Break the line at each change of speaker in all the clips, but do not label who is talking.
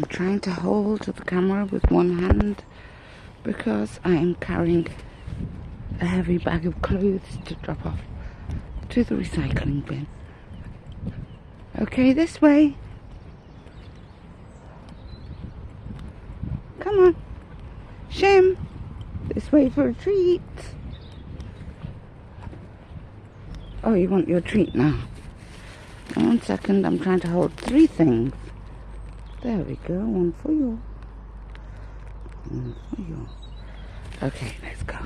I'm trying to hold the camera with one hand because I am carrying a heavy bag of clothes to drop off to the recycling bin. Okay, this way. Come on. Shim, this way for a treat. Oh, you want your treat now? 1 second, I'm trying to hold 3 things. There we go, one for you. One for you. Okay, let's go.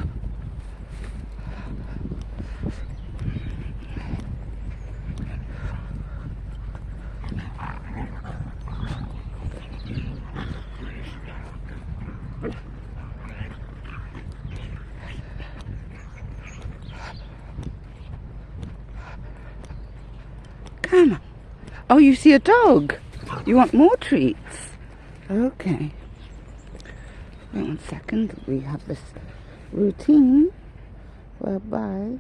Come on. Oh, you see a dog? You want more treats? Okay. Wait 1 second. We have this routine whereby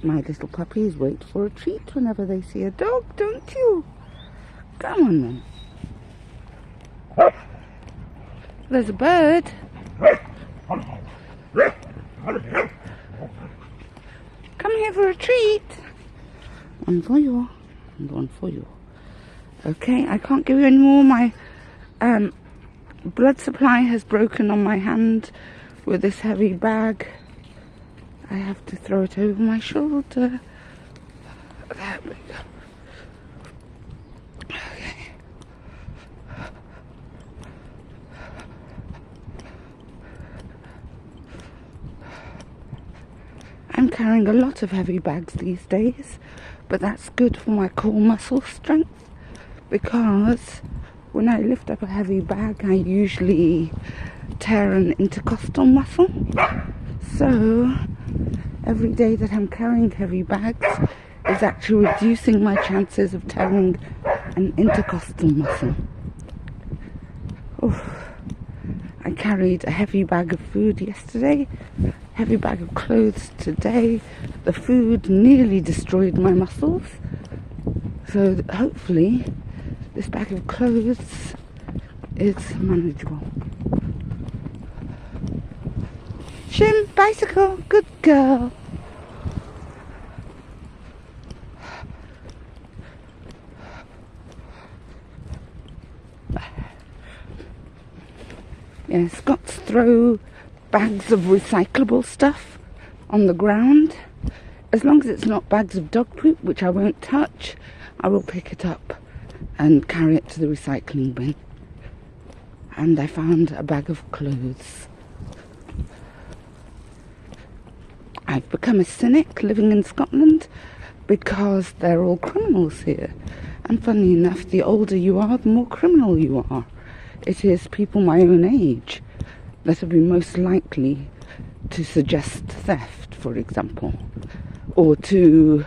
my little puppies wait for a treat whenever they see a dog, don't you? Come on then. There's a bird. Come here for a treat. One for you and one for you. Okay, I can't give you any more. My blood supply has broken on my hand with this heavy bag. I have to throw it over my shoulder. There we go. Okay. I'm carrying a lot of heavy bags these days, but that's good for my core muscle strength, because when I lift up a heavy bag I usually tear an intercostal muscle. So every day that I'm carrying heavy bags is actually reducing my chances of tearing an intercostal muscle. Oof. I carried a heavy bag of food yesterday, heavy bag of clothes today. The food nearly destroyed my muscles, so hopefully this bag of clothes is manageable. Shim, bicycle, good girl. Yeah, Scots throw bags of recyclable stuff on the ground. As long as it's not bags of dog poop, which I won't touch, I will pick it up and carry it to the recycling bin. And I found a bag of clothes. I've become a cynic living in Scotland because they're all criminals here. And funnily enough, the older you are, the more criminal you are. It is people my own age that have been most likely to suggest theft, for example, or to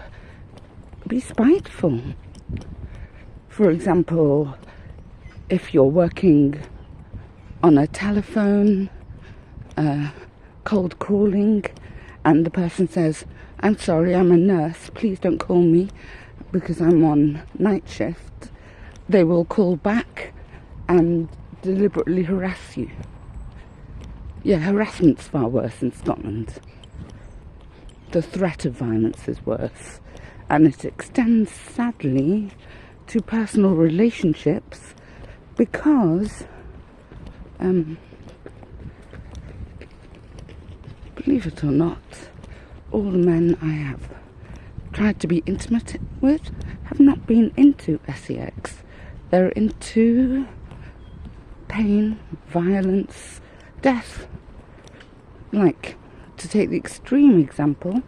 be spiteful. For example, if you're working on a telephone, cold calling, and the person says, "I'm sorry, I'm a nurse, please don't call me because I'm on night shift," they will call back and deliberately harass you. Yeah, harassment's far worse in Scotland. The threat of violence is worse, and it extends, sadly, to personal relationships because, believe it or not, all the men I have tried to be intimate with have not been into sex. They're into pain, violence, death. Like, to take the extreme example,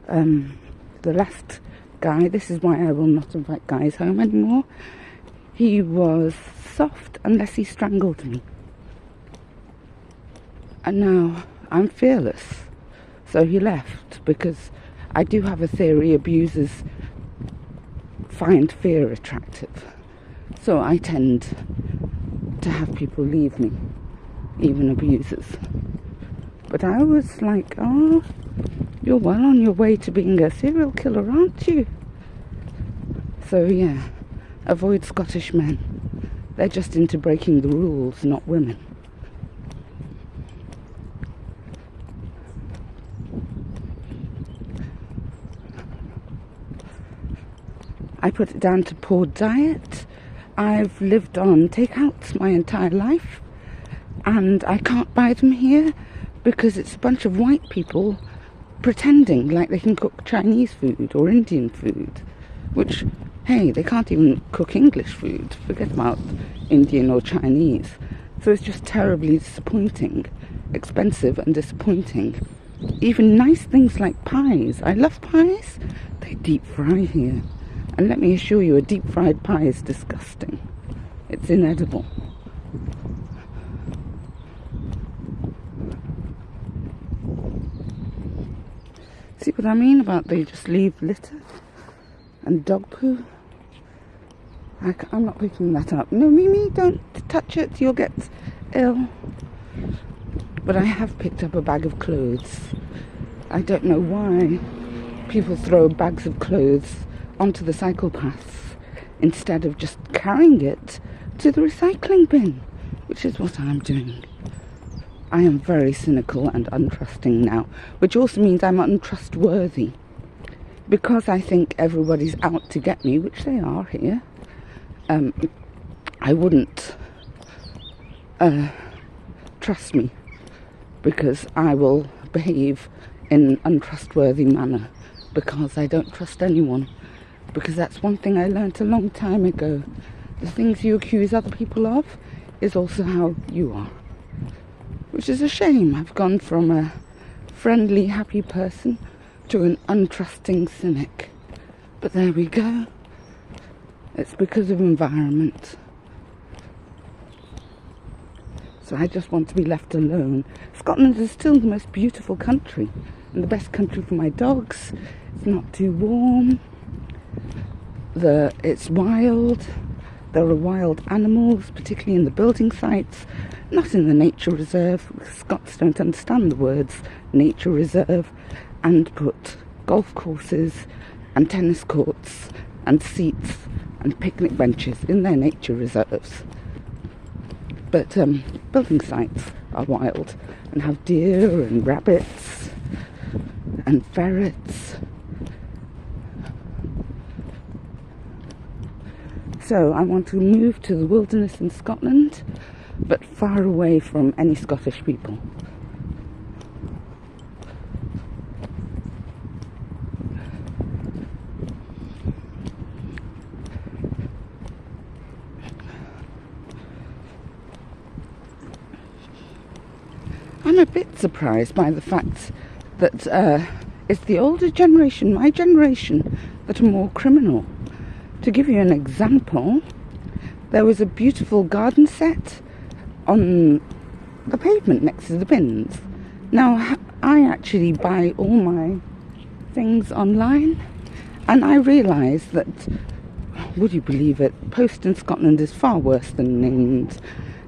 the last guy, this is why I will not invite guys home anymore, he was soft unless he strangled me. And now I'm fearless. So he left, because I do have a theory abusers find fear attractive. So I tend to have people leave me, even abusers. But I was like, oh, you're well on your way to being a serial killer, aren't you? So yeah, avoid Scottish men. They're just into breaking the rules, not women. I put it down to poor diet. I've lived on takeouts my entire life, and I can't buy them here because it's a bunch of white people pretending like they can cook Chinese food or Indian food, which, hey, they can't even cook English food, forget about Indian or Chinese. So it's just terribly disappointing, expensive and disappointing. Even nice things like pies, I love pies, they deep fry here. And let me assure you, a deep fried pie is disgusting. It's inedible. See what I mean about they just leave litter and dog poo? I'm not picking that up. No, Mimi, don't touch it, you'll get ill. But I have picked up a bag of clothes. I don't know why people throw bags of clothes onto the cycle paths instead of just carrying it to the recycling bin, which is what I'm doing. I am very cynical and untrusting now, which also means I'm untrustworthy, because I think everybody's out to get me, which they are here. I wouldn't trust me, because I will behave in an untrustworthy manner, because I don't trust anyone. Because that's one thing I learnt a long time ago. The things you accuse other people of is also how you are. Which is a shame. I've gone from a friendly, happy person to an untrusting cynic. But there we go. It's because of environment. So I just want to be left alone. Scotland is still the most beautiful country and the best country for my dogs. It's not too warm. It's wild. There are wild animals, particularly in the building sites, not in the nature reserve. Scots don't understand the words nature reserve, and put golf courses and tennis courts and seats and picnic benches in their nature reserves. But building sites are wild and have deer and rabbits and ferrets. So I want to move to the wilderness in Scotland, but far away from any Scottish people. I'm a bit surprised by the fact that it's the older generation, my generation, that are more criminal. To give you an example, there was a beautiful garden set on the pavement next to the bins. Now, I actually buy all my things online, and I realised that, would you believe it, post in Scotland is far worse than in England,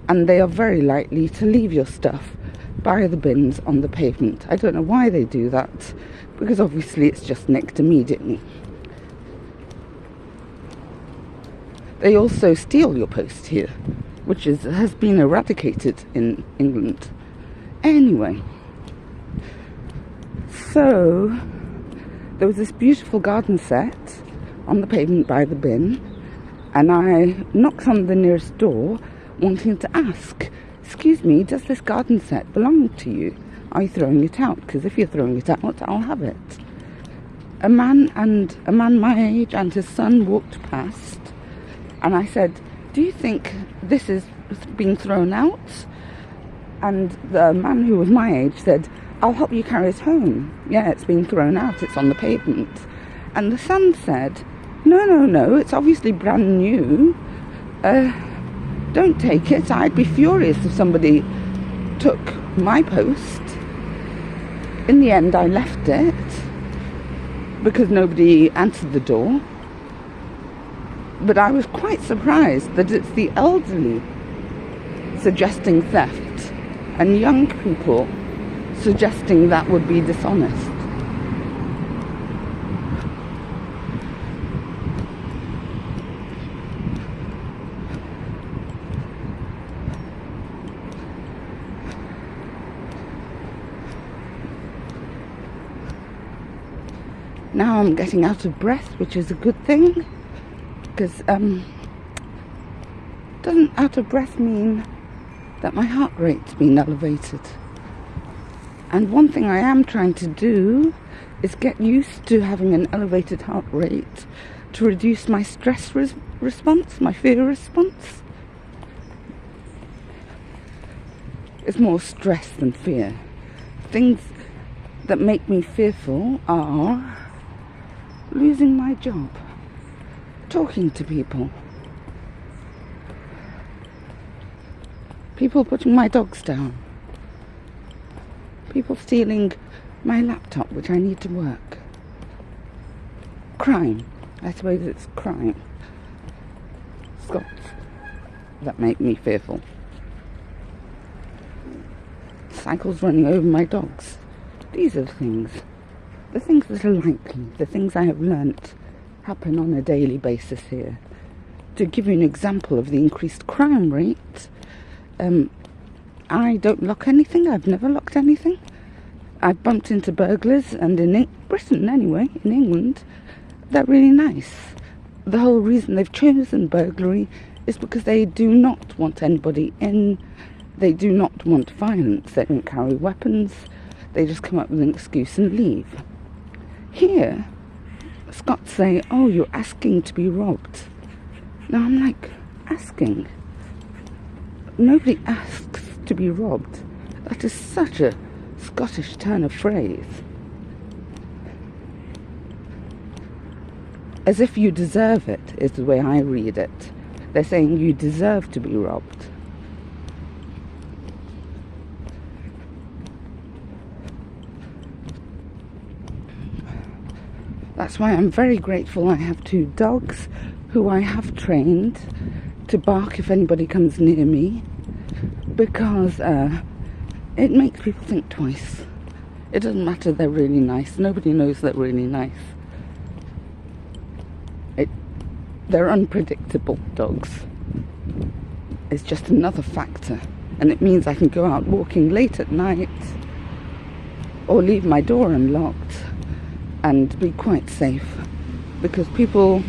and they are very likely to leave your stuff by the bins on the pavement. I don't know why they do that, because obviously it's just nicked immediately. They also steal your post here, which has been eradicated in England. Anyway, so there was this beautiful garden set on the pavement by the bin, and I knocked on the nearest door wanting to ask, excuse me, does this garden set belong to you? Are you throwing it out? Because if you're throwing it out, I'll have it. A man my age and his son walked past, and I said, do you think this is being thrown out? And the man who was my age said, I'll help you carry it home. Yeah, it's being thrown out, it's on the pavement. And the son said, no, it's obviously brand new. Don't take it. I'd be furious if somebody took my post. In the end, I left it because nobody answered the door. But I was quite surprised that it's the elderly suggesting theft and young people suggesting that would be dishonest. Now I'm getting out of breath, which is a good thing, because doesn't out of breath mean that my heart rate's been elevated? And one thing I am trying to do is get used to having an elevated heart rate to reduce my stress response, my fear response. It's more stress than fear. Things that make me fearful are losing my job, talking to people, people putting my dogs down, people stealing my laptop, which I need to work, crime. I suppose it's crime. Scots that make me fearful. Cycles running over my dogs. These are the things that are likely, the things I have learnt happen on a daily basis here. To give you an example of the increased crime rate, I don't lock anything. I've never locked anything. I've bumped into burglars, and in Britain anyway, in England, they're really nice. The whole reason they've chosen burglary is because they do not want anybody in. They do not want violence. They don't carry weapons. They just come up with an excuse and leave. Here, Scots say, oh, you're asking to be robbed. Now I'm like, asking? Nobody asks to be robbed. That is such a Scottish turn of phrase. As if you deserve it, is the way I read it. They're saying you deserve to be robbed. That's why I'm very grateful I have 2 dogs who I have trained to bark if anybody comes near me, because it makes people think twice. It doesn't matter, they're really nice. Nobody knows they're really nice. They're unpredictable dogs. It's just another factor, and it means I can go out walking late at night or leave my door unlocked and be quite safe, because people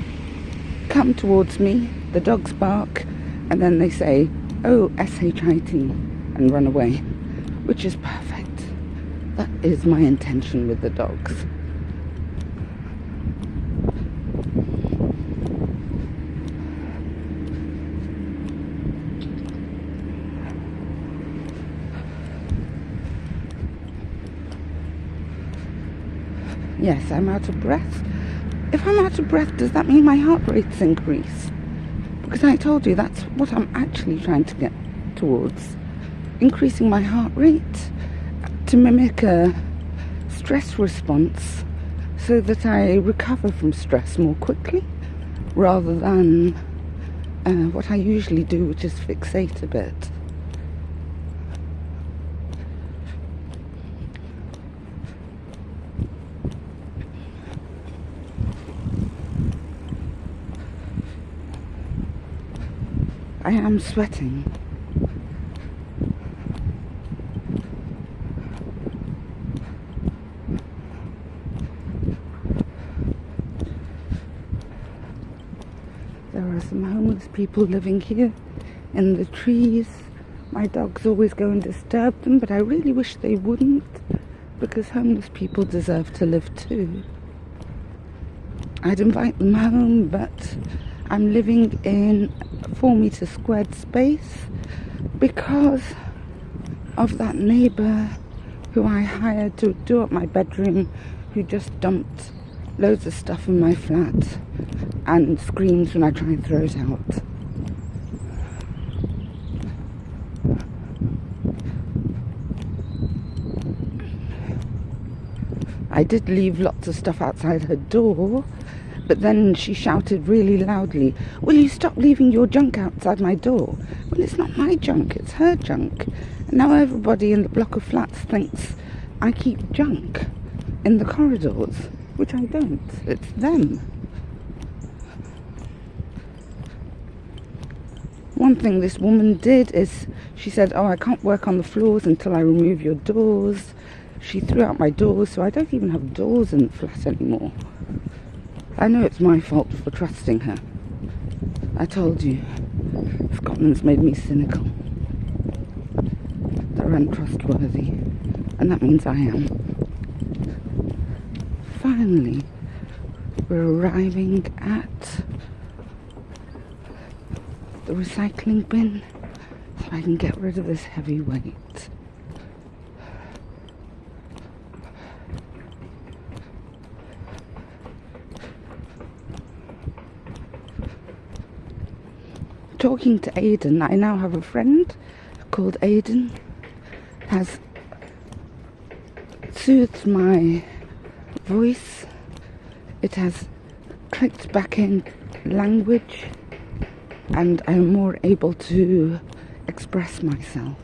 come towards me, the dogs bark, and then they say, oh, S-H-I-T, and run away, which is perfect. That is my intention with the dogs. Yes, I'm out of breath. If I'm out of breath, does that mean my heart rate's increased? Because I told you that's what I'm actually trying to get towards. Increasing my heart rate to mimic a stress response so that I recover from stress more quickly, rather than what I usually do, which is fixate a bit. I am sweating. There are some homeless people living here in the trees. My dogs always go and disturb them, but I really wish they wouldn't, because homeless people deserve to live too. I'd invite them home, but I'm living in a 4-meter squared space because of that neighbour who I hired to do up my bedroom, who just dumped loads of stuff in my flat and screams when I try and throw it out. I did leave lots of stuff outside her door, but then she shouted really loudly, "Will you stop leaving your junk outside my door?" Well, it's not my junk, it's her junk. And now everybody in the block of flats thinks I keep junk in the corridors, which I don't. It's them. One thing this woman did is she said, "Oh, I can't work on the floors until I remove your doors." She threw out my doors, so I don't even have doors in the flat anymore. I know it's my fault for trusting her. I told you, Scotland's made me cynical. They're untrustworthy, and that means I am. Finally, we're arriving at the recycling bin so I can get rid of this heavy weight. Talking to Aidan, I now have a friend called Aidan, has soothed my voice, it has clicked back in language, and I'm more able to express myself.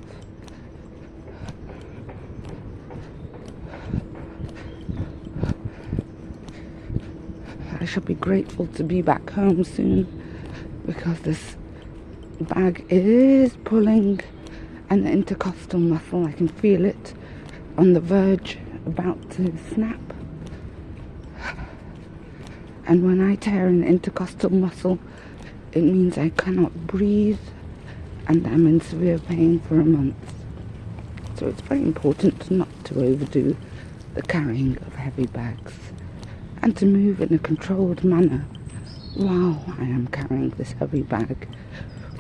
I shall be grateful to be back home soon, because this bag is pulling an intercostal muscle. I can feel it on the verge, about to snap. And when I tear an intercostal muscle, it means I cannot breathe and I'm in severe pain for a month. So it's very important not to overdo the carrying of heavy bags and to move in a controlled manner while I am carrying this heavy bag,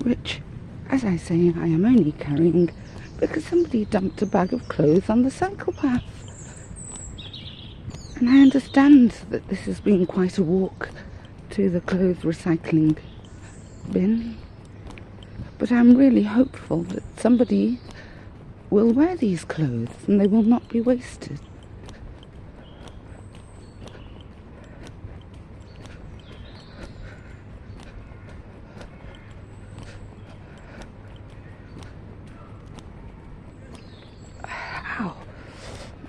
which, as I say, I am only carrying because somebody dumped a bag of clothes on the cycle path. And I understand that this has been quite a walk to the clothes recycling bin, but I'm really hopeful that somebody will wear these clothes and they will not be wasted.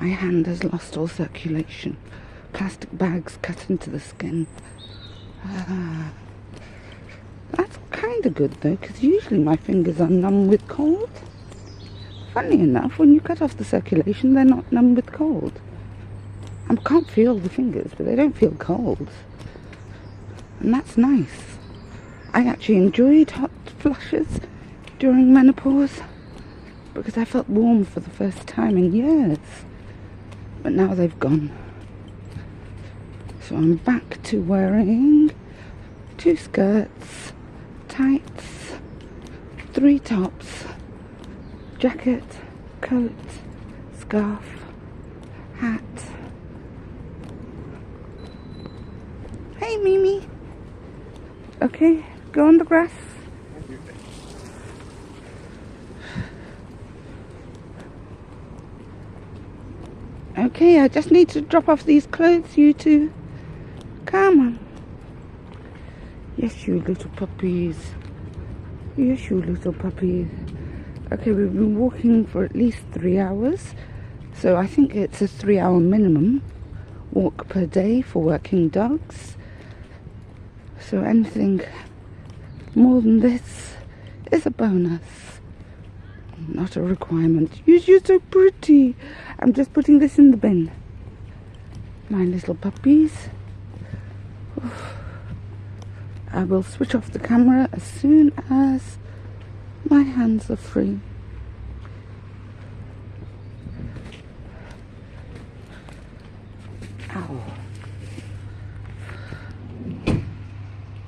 My hand has lost all circulation. Plastic bags cut into the skin. That's kind of good though, because usually my fingers are numb with cold. Funny enough, when you cut off the circulation, they're not numb with cold. I can't feel the fingers, but they don't feel cold. And that's nice. I actually enjoyed hot flushes during menopause because I felt warm for the first time in years. But now they've gone. So I'm back to wearing 2 skirts, tights, 3 tops, jacket, coat, scarf, hat. Hey Mimi. Okay, go on the grass. Okay, I just need to drop off these clothes, you two. Come on. Yes, you little puppies. Yes, you little puppies. Okay, we've been walking for at least 3 hours. So I think it's a 3-hour minimum walk per day for working dogs. So anything more than this is a bonus. Not a requirement. You're so pretty. I'm just putting this in the bin. My little puppies. Oof. I will switch off the camera as soon as my hands are free. Ow.